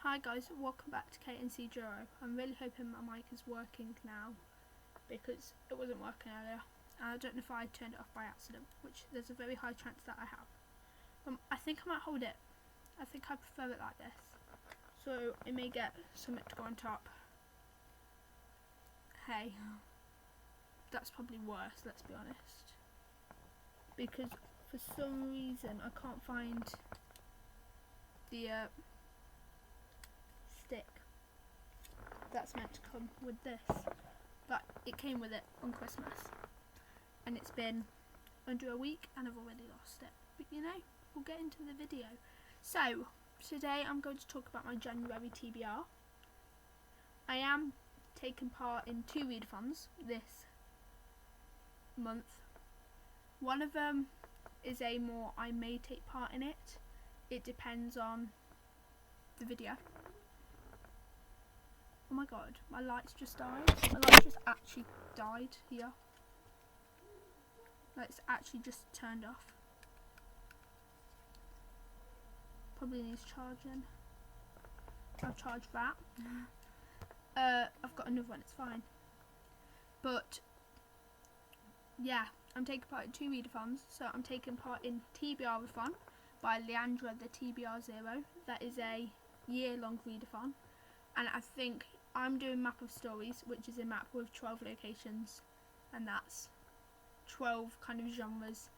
Hi guys, welcome back to KNC Juro. I'm really hoping my mic is working now because it wasn't working earlier. And I don't know if I turned it off by accident, which there's a very high chance that I have. I think I might hold it. I think I prefer it like this. So it may get something to go on top. Hey, that's probably worse, let's be honest. Because for some reason I can't find the stick that's meant to come with this, but it came with it on Christmas and it's been under a week and I've already lost it, but you know, we'll get into the video. So today I'm going to talk about my January TBR. I am taking part in 2 readathons this month. One of them is a more I may take part in it. It depends on the video. Oh my god, my lights just died. My lights just actually died here. Like, it's actually just turned off. Probably needs charging. I'll charge that. I've got another one, it's fine. But yeah, I'm taking part in 2 readathons. So I'm taking part in TBR-a-thon by Leandra the TBR 0. That is a year-long readathon, and I think I'm doing Map of Stories, which is a map with 12 locations, and that's 12 kind of genres,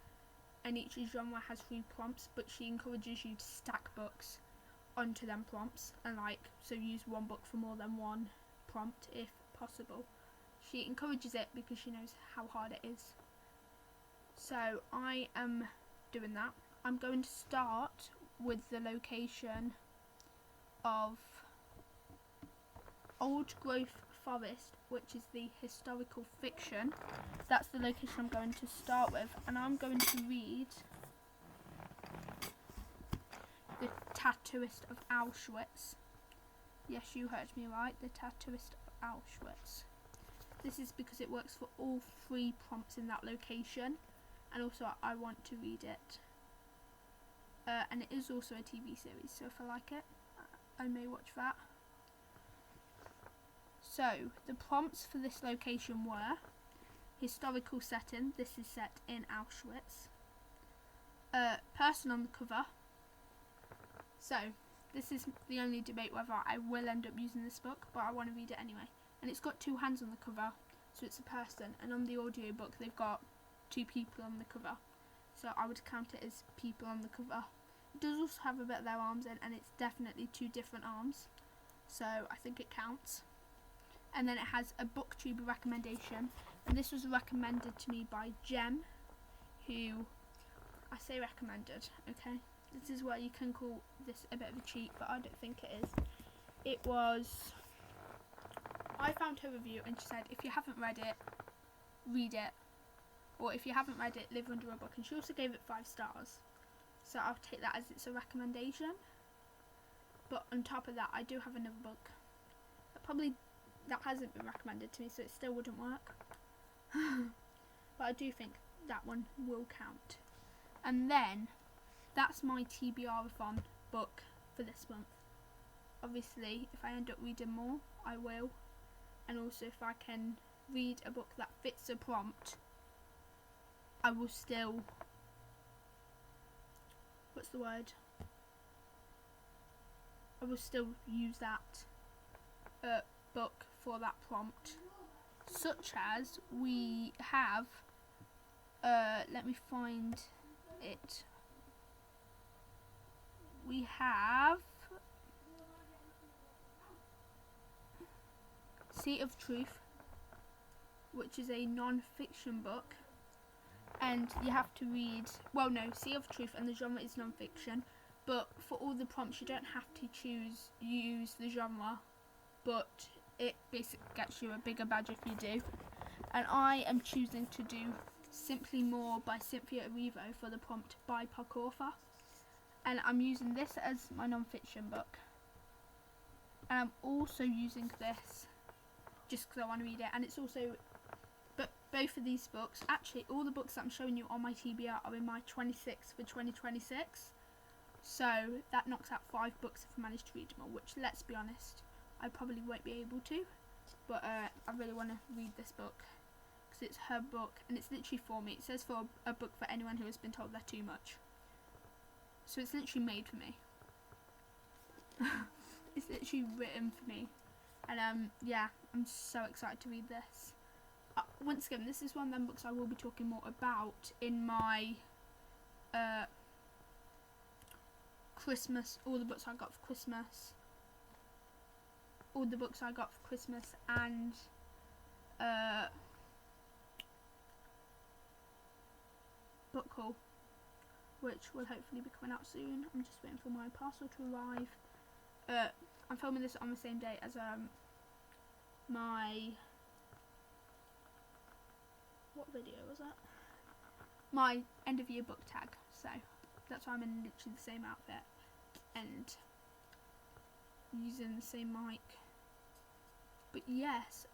and each genre has 3 prompts, but she encourages you to stack books onto them prompts, and so use one book for more than one prompt if possible. She encourages it because she knows how hard it is. So I am doing that. I'm going to start with the location of Old Growth Forest, which is the historical fiction. That's the location I'm going to start with, and I'm going to read The Tattooist of Auschwitz. Yes, you heard me right, The Tattooist of Auschwitz. This is because it works for all 3 prompts in that location, and also I want to read it. And it is also a TV series, so if I like it, I may watch that. So, the prompts for this location were historical setting, this is set in Auschwitz. Person on the cover. So, this is the only debate whether I will end up using this book, but I want to read it anyway. And it's got 2 hands on the cover, so it's a person, and on the audiobook they've got 2 people on the cover. So I would count it as people on the cover. It does also have a bit of their arms in, and it's definitely 2 different arms, so I think it counts. And then it has a booktube recommendation, and this was recommended to me by Jem, who, I say recommended, okay? This is where you can call this a bit of a cheat, but I don't think it is. It was, I found her review and she said, if you haven't read it, read it. Or if you haven't read it, live under a book. And she also gave it 5 stars. So I'll take that as it's a recommendation. But on top of that, I do have another book. That hasn't been recommended to me, so it still wouldn't work. But I do think that one will count. And then, that's my TBR-a-thon book for this month. Obviously, if I end up reading more, I will. And also, if I can read a book that fits a prompt, I will still, I will still use that book for that prompt. Such as, we have, let me find it. We have Sea of Truth, which is a non-fiction book. And you have to read, well no, Sea of Truth, and the genre is non-fiction, but for all the prompts you don't have to use the genre, but it basically gets you a bigger badge if you do. And I am choosing to do Simply More by Cynthia Erivo for the prompt BIPOC author, and I'm using this as my non-fiction book, and I'm also using this just because I want to read it, and it's also, but both of these books, actually all the books that I'm showing you on my TBR are in my 26 for 2026, So that knocks out 5 books if I manage to read them all, which, let's be honest, I probably won't be able to. But I really want to read this book because it's her book and it's literally for me. It says for a book for anyone who has been told they're too much. So it's literally made for me. It's literally written for me. And yeah, I'm so excited to read this. Once again, this is one of them books I will be talking more about in my Christmas, all the books I got for Christmas. All the books I got for Christmas and book haul, which will hopefully be coming out soon. I'm just waiting for my parcel to arrive. I'm filming this on the same day as my, what video was that? My end of year book tag. So that's why I'm in literally the same outfit and using the same mic. But yes,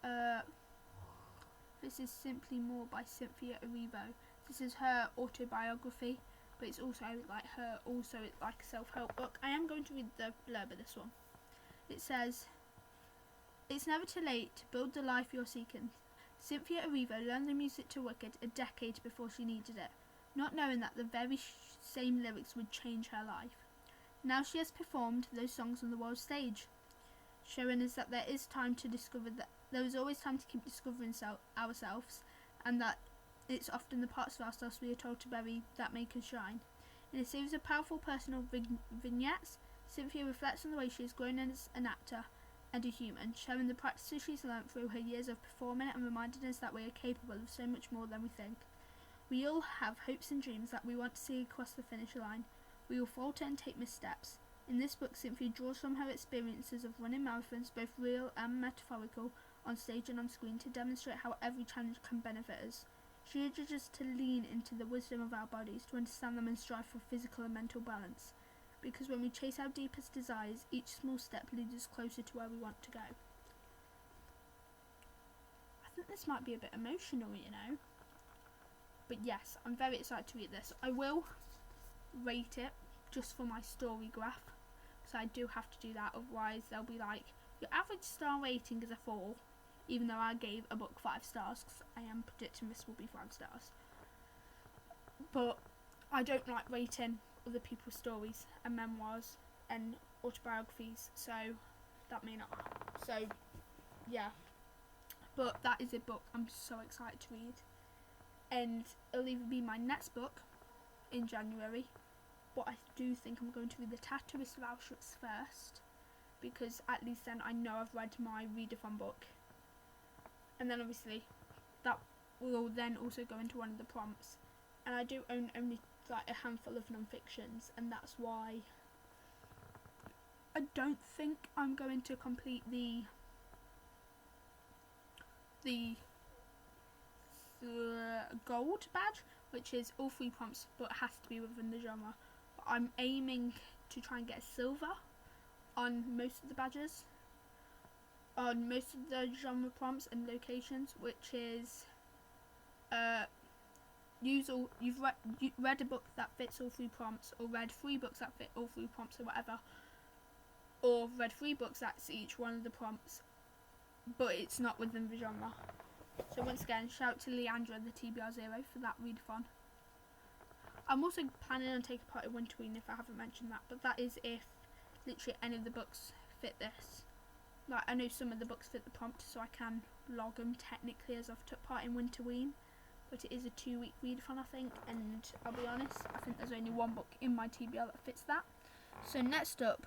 this is Simply More by Cynthia Erivo. This is her autobiography, but it's also like it's like a self-help book. I am going to read the blurb of this one. It says, "It's never too late to build the life you're seeking. Cynthia Erivo learned the music to Wicked a decade before she needed it, not knowing that the very same lyrics would change her life. Now she has performed those songs on the world stage, showing us that there is time to discover that there is always time to keep discovering ourselves, and that it's often the parts of ourselves we are told to bury that make us shine." In a series of powerful personal vignettes, Cynthia reflects on the way she has grown as an actor and a human, sharing the practices she's learnt through her years of performing and reminding us that we are capable of so much more than we think. We all have hopes and dreams that we want to see across the finish line. We all falter and take missteps. In this book, Cynthia draws from her experiences of running marathons, both real and metaphorical, on stage and on screen, to demonstrate how every challenge can benefit us. She urges us to lean into the wisdom of our bodies, to understand them and strive for physical and mental balance. Because when we chase our deepest desires, each small step leads us closer to where we want to go. I think this might be a bit emotional, you know. But yes, I'm very excited to read this. I will rate it just for my story graph, because I do have to do that, otherwise they'll be like, your average star rating is a 4, even though I gave a book 5 stars, because I am predicting this will be 5 stars. But I don't like rating other people's stories and memoirs and autobiographies, so that may not. So yeah, but that is a book I'm so excited to read, and it'll either be my next book in January, but I do think I'm going to read The Tattooist of Auschwitz first, because at least then I know I've read my readathon book, and then obviously that will then also go into one of the prompts. And I do own only like a handful of non-fictions, and that's why I don't think I'm going to complete the gold badge, which is all 3 prompts but has to be within the genre. But I'm aiming to try and get silver on most of the badges, on most of the genre prompts and locations, which is you've read a book that fits all 3 prompts, or read 3 books that fit all 3 prompts, or whatever, or read 3 books that's each one of the prompts, but it's not within the genre. So once again, shout out to Leandra, the TBR 0, for that readathon. I'm also planning on taking part in Winterween, if I haven't mentioned that, but that is if literally any of the books fit this. Like, I know some of the books fit the prompt, so I can log them technically as I've took part in Winterween. But it is a 2-week readathon, I think, and I'll be honest, I think there's only 1 book in my TBR that fits that. So next up,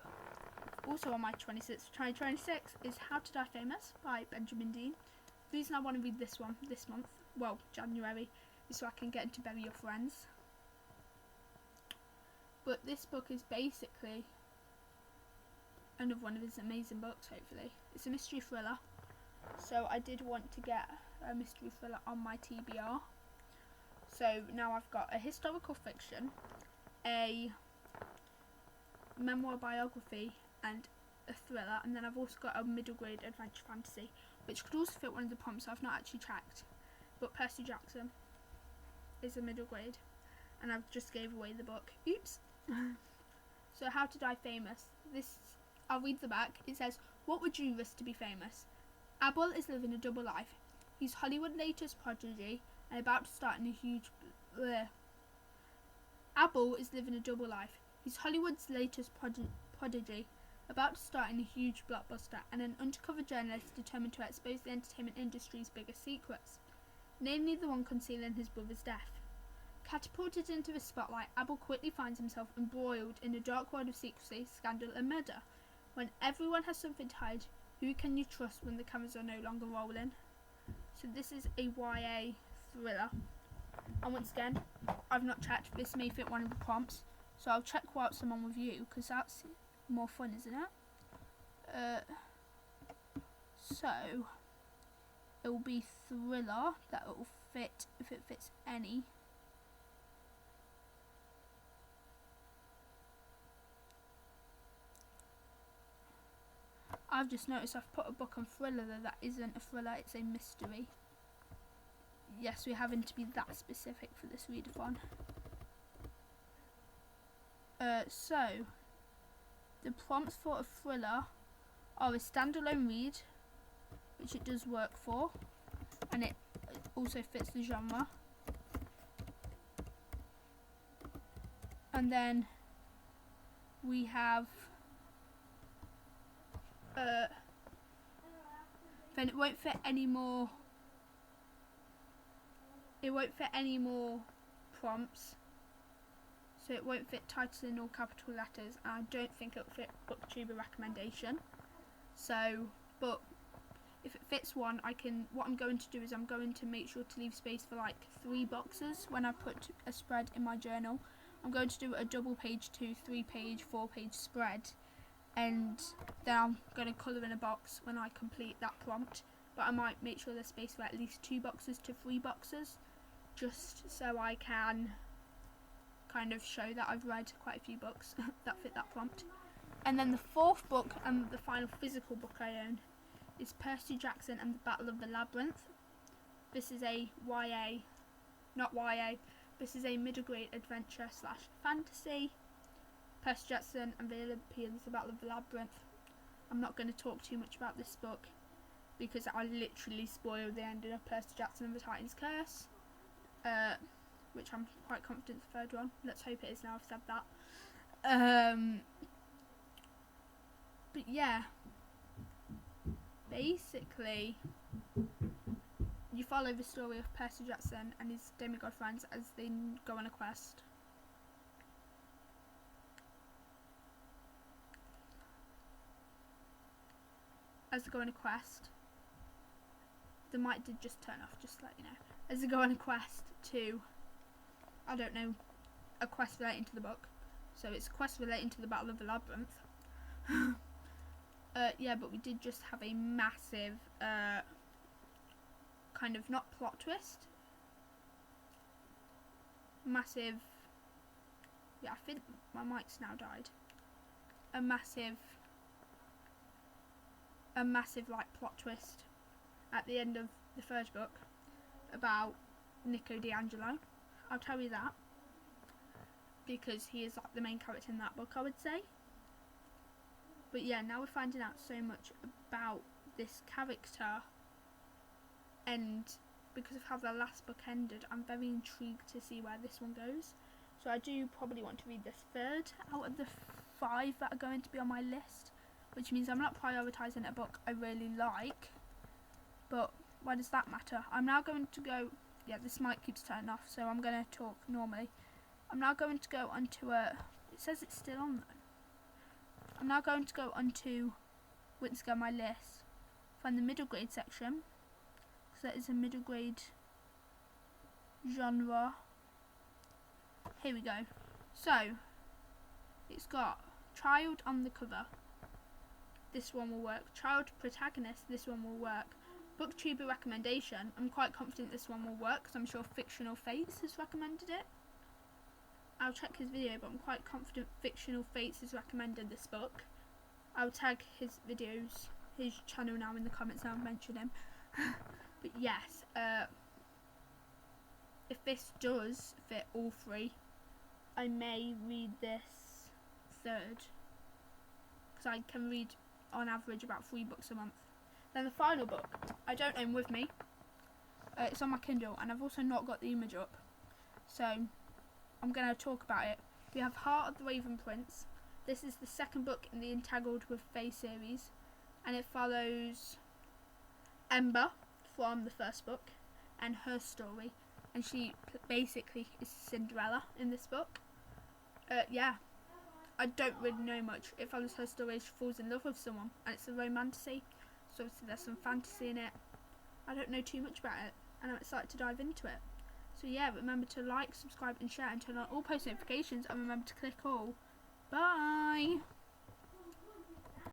also on my 2026, is How to Die Famous by Benjamin Dean. The reason I want to read this one this month, well, January, is so I can get into Bury Your Friends. But this book is basically another one of his amazing books, hopefully. It's a mystery thriller, so I did want to get a mystery thriller on my TBR. So now I've got a historical fiction, a memoir biography, and a thriller, and then I've also got a middle grade adventure fantasy, which could also fit one of the prompts I've not actually tracked. But Percy Jackson is a middle grade, and I've just gave away the book. Oops. So How to Die Famous. I'll read the back. It says, what would you risk to be famous? Abel is living a double life. He's Hollywood's latest prodigy and about to start in a huge... Abel is living a double life. He's Hollywood's latest prodigy, about to start in a huge blockbuster, and an undercover journalist determined to expose the entertainment industry's biggest secrets, namely the one concealing his brother's death. Catapulted into the spotlight, Abel quickly finds himself embroiled in a dark world of secrecy, scandal and murder. When everyone has something to hide, who can you trust when the cameras are no longer rolling? So this is a YA thriller. And once again, I've not checked. This may fit one of the prompts. So I'll check whilst I'm on with you, because that's more fun, isn't it? So it will be thriller that it will fit, if it fits any. I've just noticed I've put a book on thriller that isn't a thriller, it's a mystery. Yes, we're having to be that specific for this readathon. So, the prompts for a thriller are a standalone read, which it does work for, and it also fits the genre. And then we have then it won't fit any more prompts, so it won't fit titles in all capital letters, and I don't think it'll fit booktuber recommendation. So, but if it fits one, what I'm going to do is I'm going to make sure to leave space for like 3 boxes when I put a spread in my journal. I'm going to do a double page 2, 3 page, 4 page spread, and then I'm going to colour in a box when I complete that prompt, but I might make sure there's space for at least 2 boxes to 3 boxes, just so I can kind of show that I've read quite a few books that fit that prompt. And then the 4th book and the final physical book I own is Percy Jackson and the Battle of the Labyrinth. This is a this is a middle grade adventure / fantasy. Percy Jackson and the Olympians, the Battle of the Labyrinth. I'm not going to talk too much about this book because I literally spoiled the ending of Percy Jackson and the Titan's Curse, which I'm quite confident the 3rd one. Let's hope it is now I've said that. But yeah, basically you follow the story of Percy Jackson and his demigod friends as they go on a quest. The mic did just turn off, just to let you know. As they go on a quest to, I don't know, a quest relating to the book. So it's a quest relating to the Battle of the Labyrinth. Yeah, but we did just have a massive, kind of, not plot twist. Massive, yeah, I think my mic's now died. A massive like plot twist at the end of the 1st book about Nico D'Angelo. I'll tell you that because he is like the main character in that book, I would say. But yeah, now we're finding out so much about this character, and because of how the last book ended, I'm very intrigued to see where this one goes. So I do probably want to read this 3rd out of the 5 that are going to be on my list, which means I'm not prioritising a book I really like, but why does that matter? I'm now going to go, yeah, this mic keeps turning off, so I'm going to talk normally. I'm now going to go onto it says it's still on though. I'm now going to go onto once again my list, find the middle grade section, because that is a middle grade genre. Here we go. So it's got child on the cover, this one will work. Child protagonist, this one will work. Booktuber recommendation, I'm quite confident this one will work because I'm sure Fictional Fates has recommended it. I'll check his video, but I'm quite confident Fictional Fates has recommended this book. I'll tag his videos, his channel now in the comments and I'll mention him. But yes, if this does fit all 3, I may read this third, because I can read on average about 3 books a month. Then the final book I don't own with me. It's on my Kindle, and I've also not got the image up, so I'm going to talk about it. We have Heart of the Raven Prince. This is the second book in the Entangled with Fae series, and it follows Ember from the first book and her story, and she basically is Cinderella in this book. Yeah, I don't really know much. It follows her story. She falls in love with someone, and it's a romantasy, so obviously there's some fantasy in it. I don't know too much about it, and I'm excited to dive into it. So yeah, remember to like, subscribe and share, and turn on all post notifications, and remember to click all. Bye!